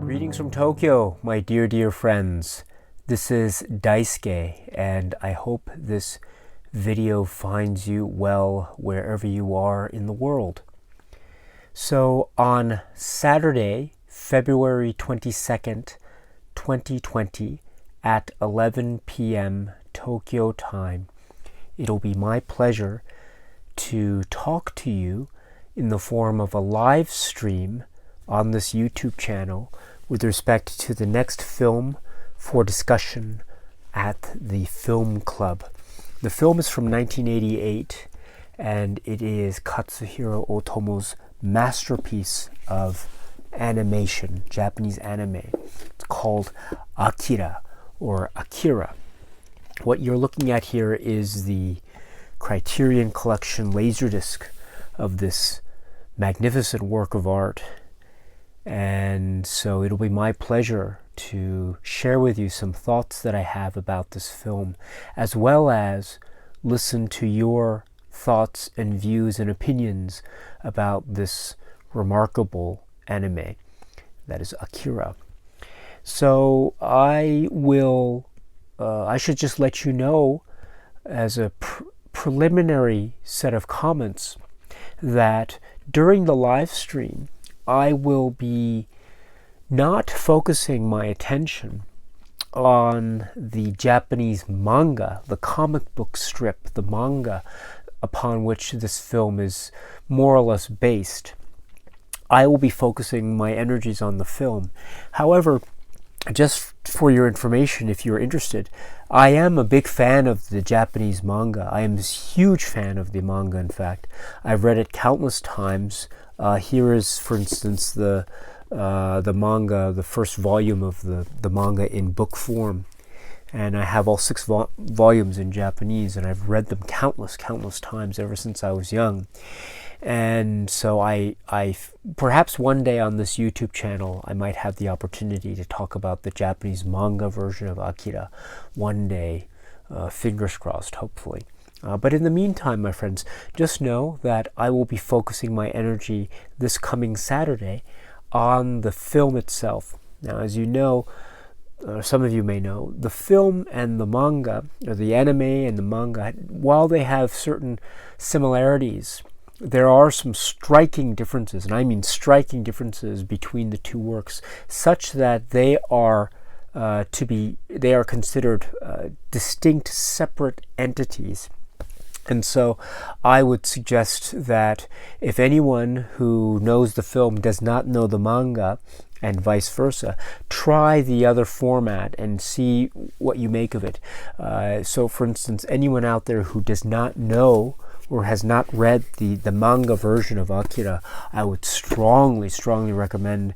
Greetings from Tokyo, my dear friends. This is Daisuke, and I hope this video finds you well wherever you are in the world. So on Saturday, February 22nd, 2020 at 11 p.m. Tokyo time, it'll be my pleasure to talk to you in the form of a live stream on this YouTube channel with respect to the next film for discussion at the film club. The film is from 1988, and it is Katsuhiro Otomo's masterpiece of animation, Japanese anime. It's called AKIRA, or AKIRA. What you're looking at here is the Criterion Collection Laserdisc of this magnificent work of art. And so it'll be my pleasure to share with you some thoughts that I have about this film, as well as listen to your thoughts and views and opinions about this remarkable anime that is AKIRA. So I should just let you know as a preliminary set of comments that during the live stream I will be not focusing my attention on the Japanese manga, the comic book strip, the manga upon which this film is more or less based. I will be focusing my energies on the film. However, just for your information, if you're interested, I am a big fan of the Japanese manga. I am a huge fan of the manga, in fact. I've read it countless times. Here is, for instance, the manga, the first volume of the manga in book form. And I have all 6 volumes in Japanese, and I've read them countless times ever since I was young. And so I perhaps one day on this YouTube channel, I might have the opportunity to talk about the Japanese manga version of AKIRA one day, fingers crossed, hopefully. But in the meantime, my friends, just know that I will be focusing my energy this coming Saturday on the film itself. Now, as you know, some of you may know, the film and the manga, or the anime and the manga, while they have certain similarities, there are some striking differences, and I mean striking differences between the two works, such that they are considered distinct, separate entities. And so I would suggest that if anyone who knows the film does not know the manga, and vice versa, try the other format and see what you make of it. So for instance, anyone out there who does not know or has not read the manga version of AKIRA, I would strongly recommend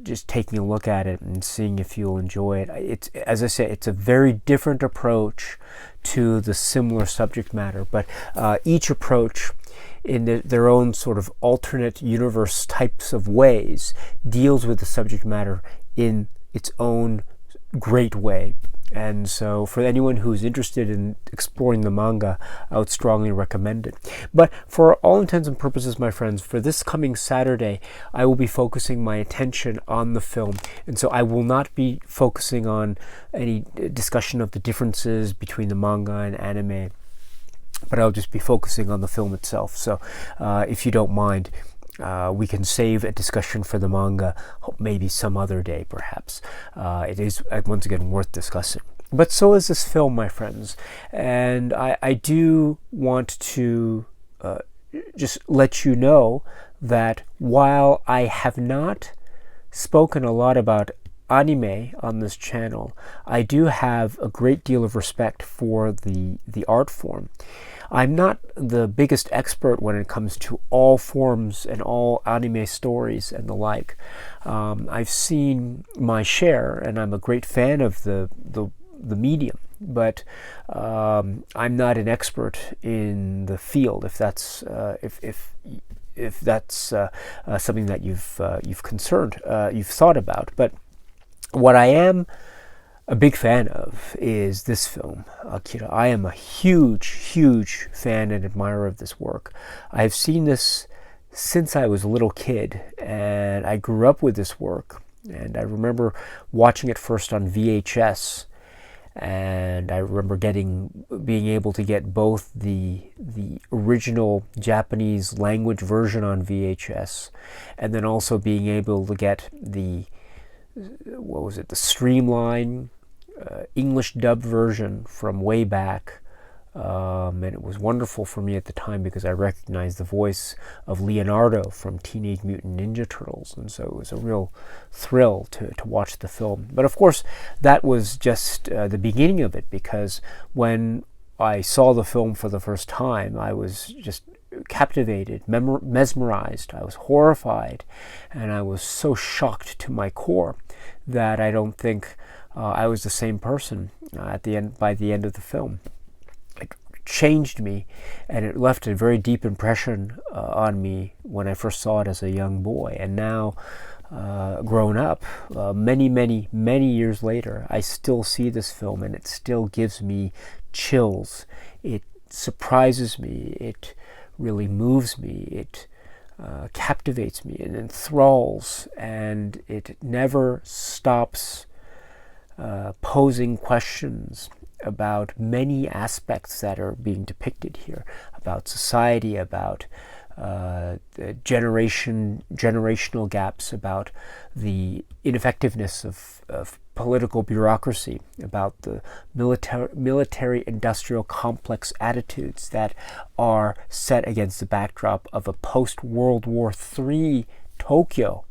just taking a look at it and seeing if you'll enjoy it. It's, as I say, it's a very different approach to the similar subject matter, but each approach in their own sort of alternate universe types of ways deals with the subject matter in its own great way. And so for anyone who's interested in exploring the manga, I would strongly recommend it. But for all intents and purposes, my friends, for this coming Saturday, I will be focusing my attention on the film. And so I will not be focusing on any discussion of the differences between the manga and anime, but I'll just be focusing on the film itself. So if you don't mind, we can save a discussion for the manga maybe some other day, perhaps. It is, once again, worth discussing. But so is this film, my friends. And I do want to just let you know that while I have not spoken a lot about anime on this channel, I do have a great deal of respect for the art form. I'm not the biggest expert when it comes to all forms and all anime stories and the like. I've seen my share, and I'm a great fan of the the medium. But I'm not an expert in the field, if that's something that you've thought about. But what I am a big fan of is this film, AKIRA. I am a huge fan and admirer of this work. I've seen this since I was a little kid, and I grew up with this work. And I remember watching it first on VHS, and I remember being able to get both the original Japanese language version on VHS, and then also being able to get the streamline English dub version from way back. And it was wonderful for me at the time because I recognized the voice of Leonardo from Teenage Mutant Ninja Turtles, and so it was a real thrill to watch the film. But of course, that was just the beginning of it, because when I saw the film for the first time, I was just captivated, mesmerized. I was horrified, and I was so shocked to my core that I don't think I was the same person by the end of the film. It changed me, and it left a very deep impression on me when I first saw it as a young boy. And now, grown up, many years later, I still see this film, and it still gives me chills. It surprises me. It really moves me. It captivates me and enthralls, and it never stops posing questions about many aspects that are being depicted here, about society, about the generational gaps, about the ineffectiveness of political bureaucracy, about the military-industrial complex attitudes that are set against the backdrop of a post-World War III Tokyo,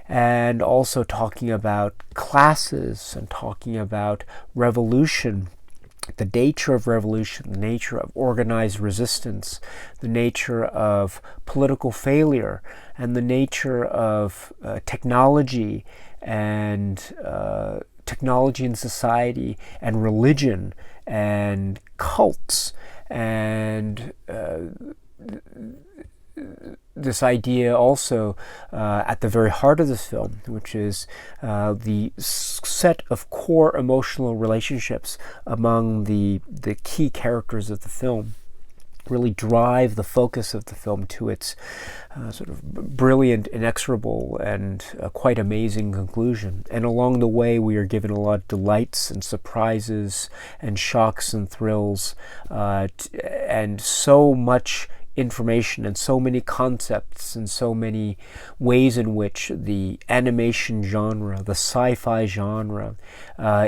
and also talking about classes and talking about revolution, the nature of revolution, the nature of organized resistance, the nature of political failure, and the nature of technology and technology in society, and religion and cults, and this idea also at the very heart of this film, which is the set of core emotional relationships among the key characters of the film, really drive the focus of the film to its sort of brilliant, inexorable, and quite amazing conclusion. And along the way, we are given a lot of delights and surprises and shocks and thrills, and so much information and so many concepts and so many ways in which the animation genre, the sci-fi genre,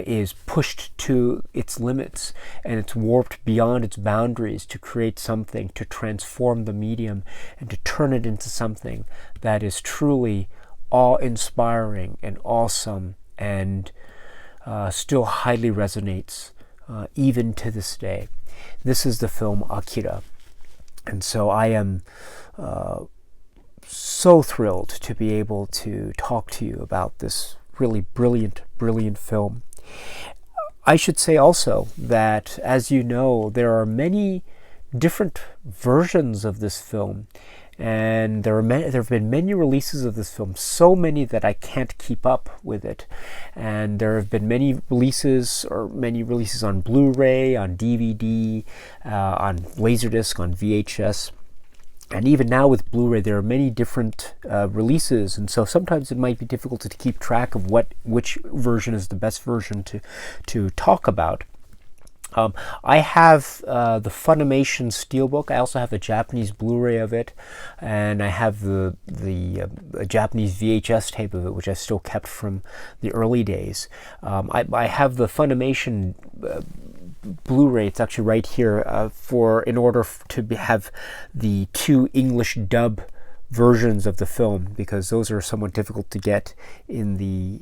is pushed to its limits, and it's warped beyond its boundaries to create something, to transform the medium and to turn it into something that is truly awe-inspiring and awesome, and still highly resonates even to this day. This is the film AKIRA. And so I am so thrilled to be able to talk to you about this really brilliant film. I should say also that, as you know, there are many different versions of this film, and there have been many releases of this film, so many that I can't keep up with it. And there have been many releases on Blu-ray, on DVD, on Laserdisc, on VHS. And even now with Blu-ray, there are many different releases, and so sometimes it might be difficult to keep track of which version is the best version to talk about. I have the Funimation Steelbook. I also have a Japanese Blu-ray of it, and I have the Japanese VHS tape of it, which I still kept from the early days. I have the Funimation Blu-ray. It's actually right here in order to have the two English dub versions of the film, because those are somewhat difficult to get in the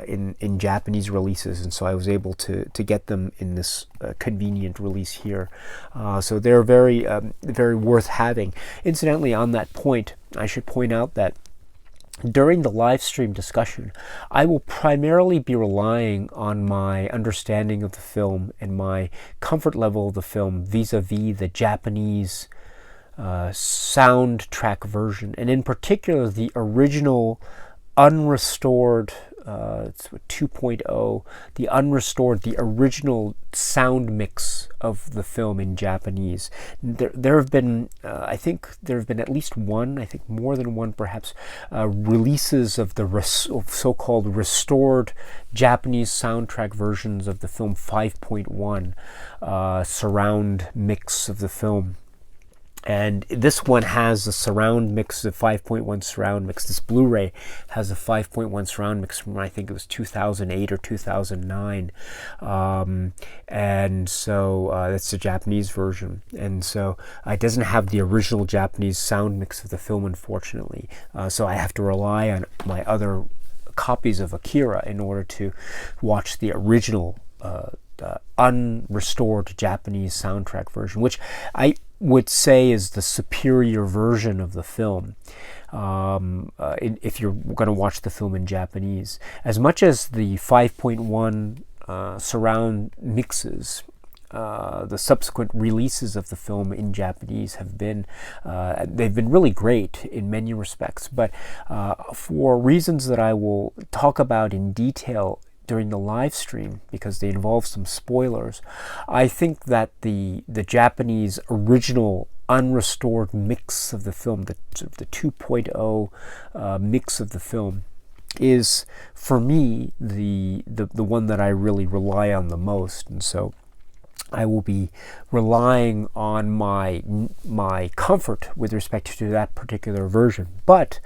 in Japanese releases, and so I was able to get them in this convenient release here. So they're very worth having. Incidentally, on that point, I should point out that during the live stream discussion, I will primarily be relying on my understanding of the film and my comfort level of the film vis-a-vis the Japanese soundtrack version, and in particular the original unrestored 2.0, the unrestored, the original sound mix of the film in Japanese. There have been, I think there have been at least one, I think more than one perhaps, releases of the so-called restored Japanese soundtrack versions of the film 5.1 surround mix of the film. And this one has a surround mix, a 5.1 surround mix. This Blu-ray has a 5.1 surround mix from, I think it was 2008 or 2009. And so that's the Japanese version. And so it doesn't have the original Japanese sound mix of the film, unfortunately. So I have to rely on my other copies of AKIRA in order to watch the original unrestored Japanese soundtrack version, which I would say is the superior version of the film, if you're going to watch the film in Japanese. As much as the 5.1 surround mixes, the subsequent releases of the film in Japanese have been, they've been really great in many respects, but for reasons that I will talk about in detail during the live stream, because they involve some spoilers, I think that the Japanese original unrestored mix of the film, the 2.0 mix of the film, is for me the one that I really rely on the most. And so I will be relying on my comfort with respect to that particular version. But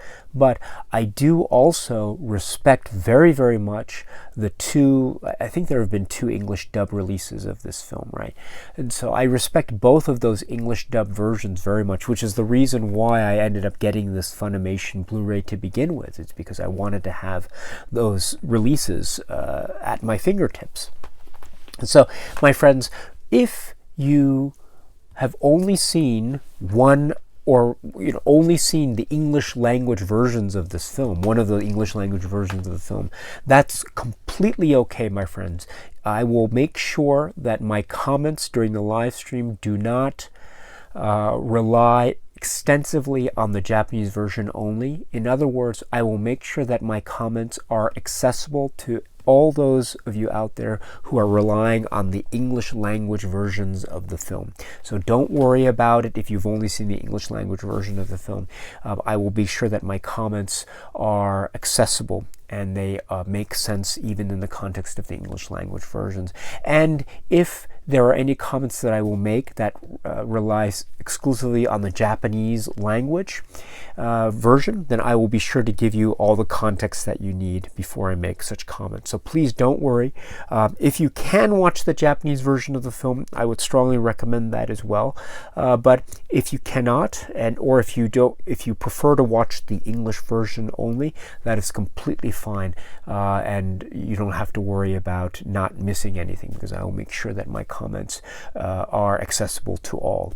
I do also respect very, very much the two, I think there have been two English dub releases of this film, right? And so I respect both of those English dub versions very much, which is the reason why I ended up getting this Funimation Blu-ray to begin with. It's because I wanted to have those releases at my fingertips. And so, my friends, if you have only seen one, or only seen the English language versions of this film, one of the English language versions of the film, that's completely okay, my friends. I will make sure that my comments during the live stream do not rely extensively on the Japanese version only. In other words, I will make sure that my comments are accessible to all those of you out there who are relying on the English language versions of the film. So don't worry about it if you've only seen the English language version of the film. I will be sure that my comments are accessible and they make sense even in the context of the English language versions. And if there are any comments that I will make that relies exclusively on the Japanese language version, then I will be sure to give you all the context that you need before I make such comments. So please don't worry. If you can watch the Japanese version of the film, I would strongly recommend that as well. But if you cannot, or if you prefer to watch the English version only, that is completely fine, and you don't have to worry about not missing anything, because I will make sure that my comments are accessible to all,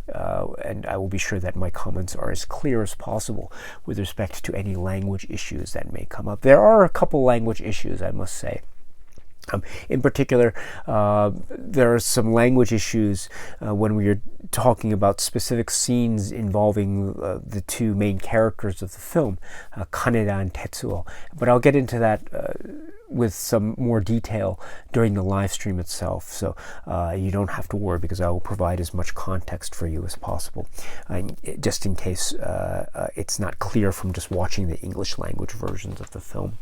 and I will be sure that my comments are as clear as possible with respect to any language issues that may come up. There are a couple language issues, I must say. In particular, there are some language issues when we are talking about specific scenes involving the two main characters of the film, Kaneda and Tetsuo. But I'll get into that with some more detail during the live stream itself, so you don't have to worry, because I will provide as much context for you as possible, just in case it's not clear from just watching the English language versions of the film.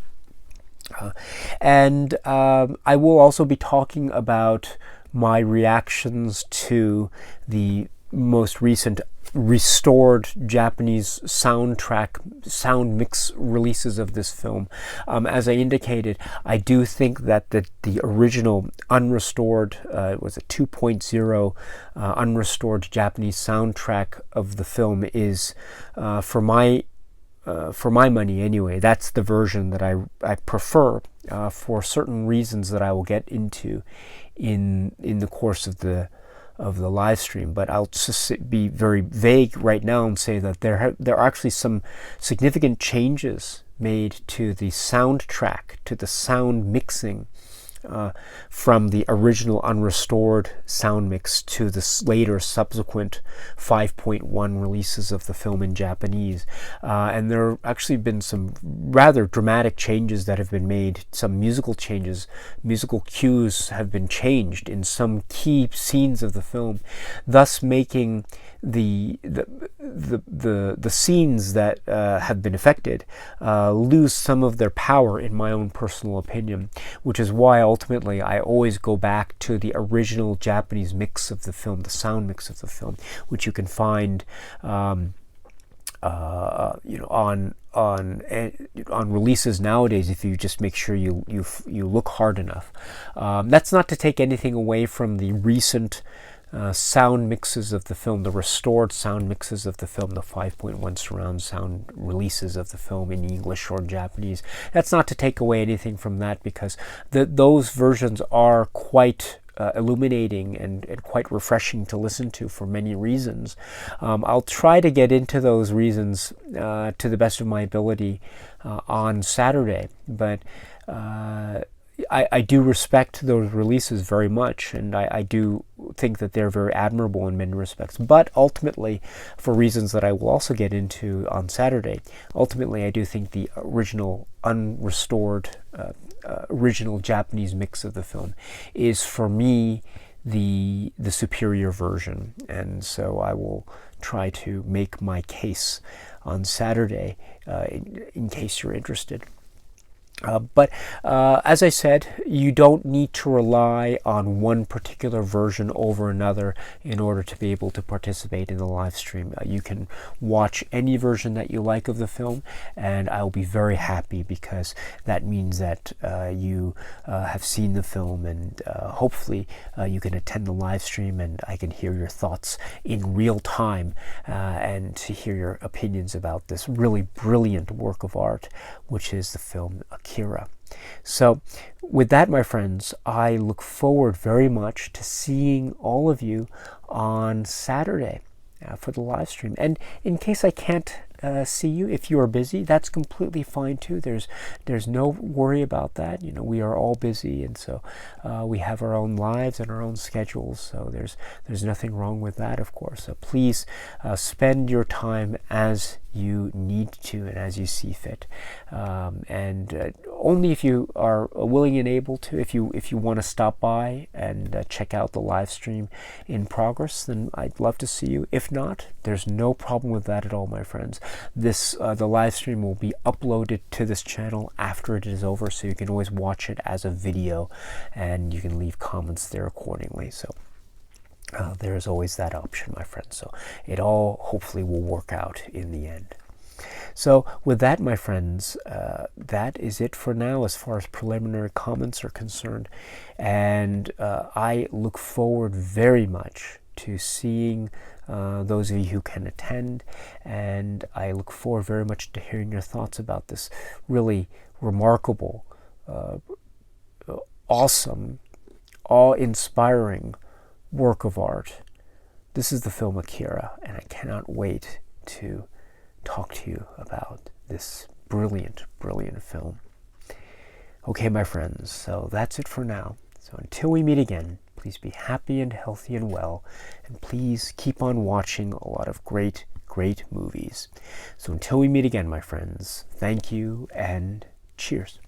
And I will also be talking about my reactions to the most recent restored Japanese sound mix releases of this film. As I indicated, I do think that the original unrestored, was a 2.0 unrestored Japanese soundtrack of the film is, for my money anyway, that's the version that I prefer, for certain reasons that I will get into in the course of the live stream. But I'll just be very vague right now and say that there are actually some significant changes made to the soundtrack, to the sound mixing, from the original unrestored sound mix to the later subsequent 5.1 releases of the film in Japanese. And there have actually been some rather dramatic changes that have been made, some musical changes. Musical cues have been changed in some key scenes of the film, thus making the scenes that have been affected lose some of their power, in my own personal opinion, which is why ultimately I always go back to the original Japanese mix of the film, the sound mix of the film, which you can find on releases nowadays if you just make sure you look hard enough. That's not to take anything away from the recent sound mixes of the film, the restored sound mixes of the film, the 5.1 surround sound releases of the film in English or Japanese. That's not to take away anything from that, because those versions are quite illuminating and quite refreshing to listen to for many reasons. I'll try to get into those reasons to the best of my ability on Saturday, but I do respect those releases very much, and I do think that they're very admirable in many respects. But ultimately, for reasons that I will also get into on Saturday, ultimately I do think the original unrestored, original Japanese mix of the film is, for me, the superior version. And so I will try to make my case on Saturday in case you're interested. But as I said, you don't need to rely on one particular version over another in order to be able to participate in the live stream. You can watch any version that you like of the film, and I'll be very happy, because that means that you have seen the film, and hopefully you can attend the live stream and I can hear your thoughts in real time and to hear your opinions about this really brilliant work of art, which is the film AKIRA. So with that, my friends, I look forward very much to seeing all of you on Saturday for the live stream. And in case I can't see you, if you are busy, that's completely fine too. There's no worry about that. You know, we are all busy, and so we have our own lives and our own schedules, so there's nothing wrong with that, of course. So please spend your time as you need to and as you see fit, and only if you are willing and able to. If you want to stop by and check out the live stream in progress, then I'd love to see you. If not, there's no problem with that at all, my friends. The live stream will be uploaded to this channel after it is over, so you can always watch it as a video, and you can leave comments there accordingly. So there's always that option, my friends. So it all hopefully will work out in the end. So with that, my friends, that is it for now as far as preliminary comments are concerned. And I look forward very much to seeing those of you who can attend. And I look forward very much to hearing your thoughts about this really remarkable, awesome, awe-inspiring work of art. This is the film AKIRA, and I cannot wait to talk to you about this brilliant, brilliant film. Okay, my friends, so that's it for now. So until we meet again, please be happy and healthy and well, and please keep on watching a lot of great, great movies. So until we meet again, my friends, thank you and cheers.